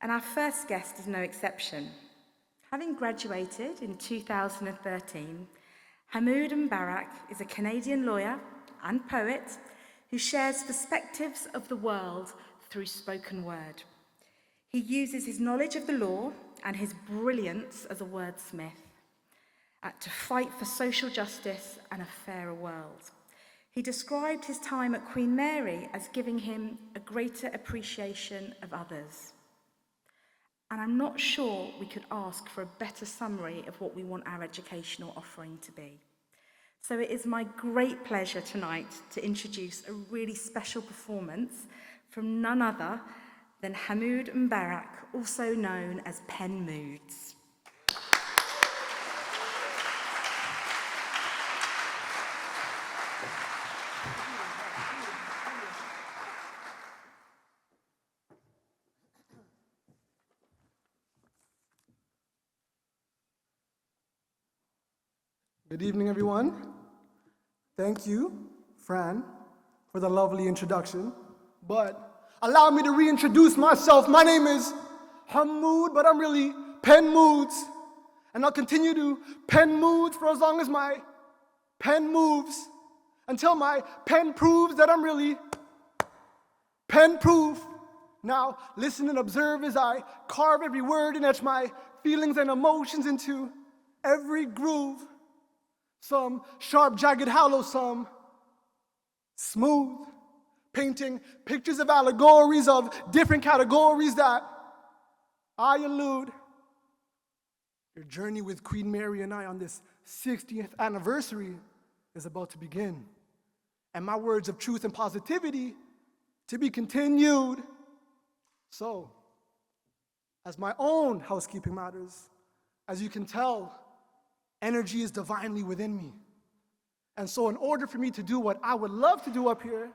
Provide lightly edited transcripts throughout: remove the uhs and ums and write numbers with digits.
And our first guest is no exception. Having graduated in 2013, Hamud Mbarak is a Canadian lawyer and poet who shares perspectives of the world through spoken word. He uses his knowledge of the law and his brilliance as a wordsmith to fight for social justice and a fairer world. He described his time at Queen Mary as giving him a greater appreciation of others. And I'm not sure we could ask for a better summary of what we want our educational offering to be. So it is my great pleasure tonight to introduce a really special performance from none other than Hamud Mbarak, also known as Pen Moodz. Good evening, everyone. Thank you, Fran, for the lovely introduction. But allow me to reintroduce myself. My name is Hamud, but I'm really Pen Moodz. And I'll continue to pen moods for as long as my pen moves, until my pen proves that I'm really pen-proof. Now, listen and observe as I carve every word and etch my feelings and emotions into every groove. Some sharp, jagged, hollow, some smooth, painting pictures of allegories of different categories that I elude. Your journey with Queen Mary and I on this 60th anniversary is about to begin. And my words of truth and positivity to be continued. So, as my own housekeeping matters, as you can tell, energy is divinely within me. And so in order for me to do what I would love to do up here,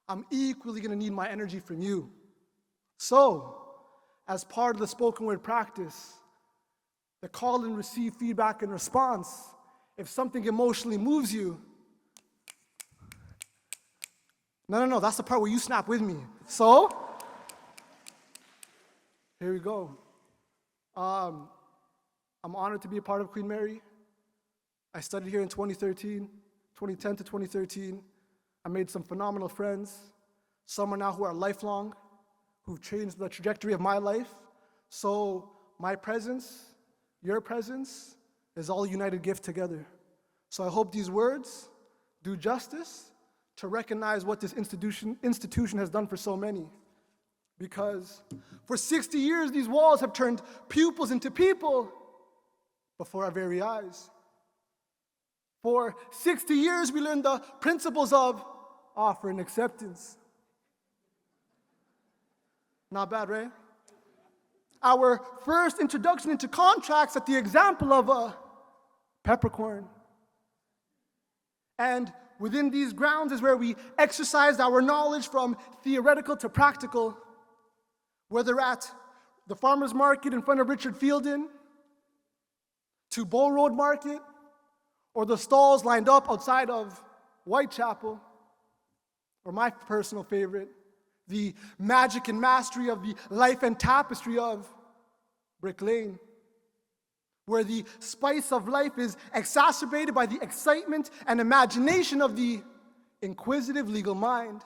I'm equally going to need my energy from you. So, as part of the spoken word practice, the call and receive feedback and response, if something emotionally moves you, no, that's the part where you snap with me. So, here we go. I'm honored to be a part of Queen Mary. I studied here in 2010 to 2013. I made some phenomenal friends. Some are now who are lifelong, who've changed the trajectory of my life. So my presence, your presence, is all a united gift together. So I hope these words do justice to recognize what this institution has done for so many. Because for 60 years, these walls have turned pupils into people before our very eyes. For 60 years, we learned the principles of offer and acceptance. Not bad, right? Our first introduction into contracts at the example of a peppercorn. And within these grounds is where we exercised our knowledge from theoretical to practical, whether at the farmer's market in front of Richard Fielden, to Bow Road Market, or the stalls lined up outside of Whitechapel, or my personal favorite, the magic and mastery of the life and tapestry of Brick Lane, where the spice of life is exacerbated by the excitement and imagination of the inquisitive legal mind,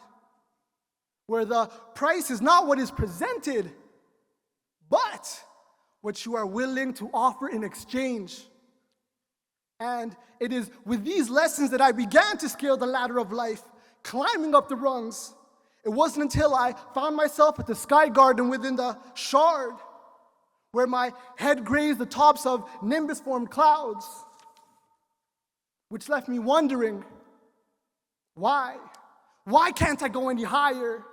where the price is not what is presented, but what you are willing to offer in exchange. And it is with these lessons that I began to scale the ladder of life, climbing up the rungs. It wasn't until I found myself at the Sky Garden within the Shard, where my head grazed the tops of nimbus-formed clouds, which left me wondering, why? Why can't I go any higher?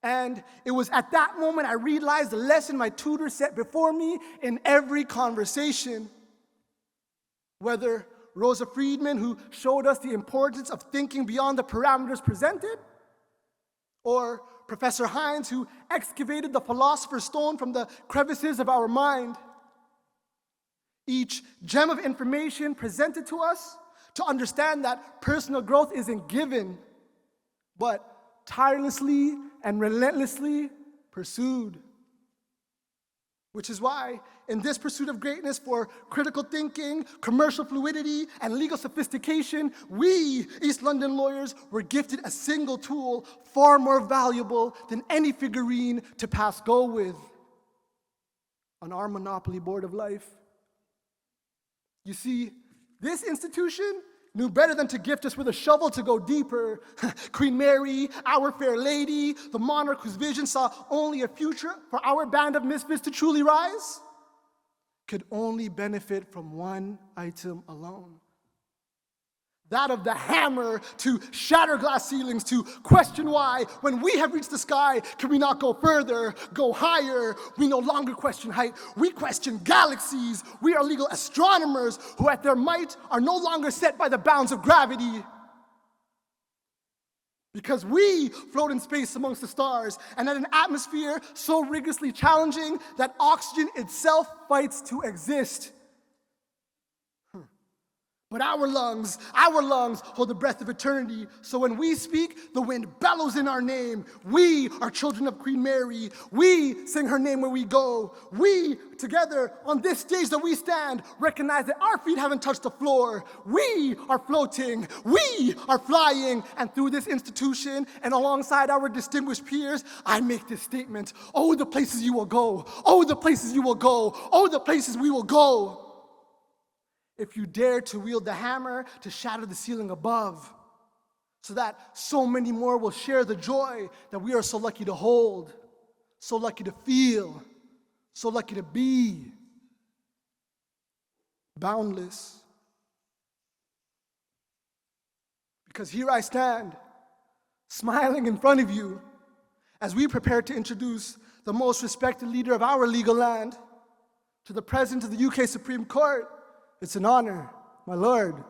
And it was at that moment I realized the lesson my tutor set before me in every conversation. Whether Rosa Friedman, who showed us the importance of thinking beyond the parameters presented, or Professor Hines, who excavated the philosopher's stone from the crevices of our mind. Each gem of information presented to us to understand that personal growth isn't given, but tirelessly and relentlessly pursued. Which is why, in this pursuit of greatness for critical thinking, commercial fluidity, and legal sophistication, we, East London lawyers, were gifted a single tool far more valuable than any figurine to pass go with on our monopoly board of life. You see, this institution knew better than to gift us with a shovel to go deeper. Queen Mary, our fair lady, the monarch whose vision saw only a future for our band of misfits to truly rise, could only benefit from one item alone. That of the hammer to shatter glass ceilings, to question why, when we have reached the sky, can we not go further, go higher? We no longer question height, we question galaxies. We are legal astronomers who at their might are no longer set by the bounds of gravity. Because we float in space amongst the stars, and at an atmosphere so rigorously challenging that oxygen itself fights to exist. But our lungs hold the breath of eternity. So when we speak, the wind bellows in our name. We are children of Queen Mary. We sing her name where we go. We, together on this stage that we stand, recognize that our feet haven't touched the floor. We are floating. We are flying. And through this institution and alongside our distinguished peers, I make this statement. Oh, the places you will go. Oh, the places you will go. Oh, the places we will go. If you dare to wield the hammer to shatter the ceiling above, so that so many more will share the joy that we are so lucky to hold, so lucky to feel, so lucky to be. Boundless. Because here I stand, smiling in front of you, as we prepare to introduce the most respected leader of our legal land to the President of the UK Supreme Court. It's an honor, my lord.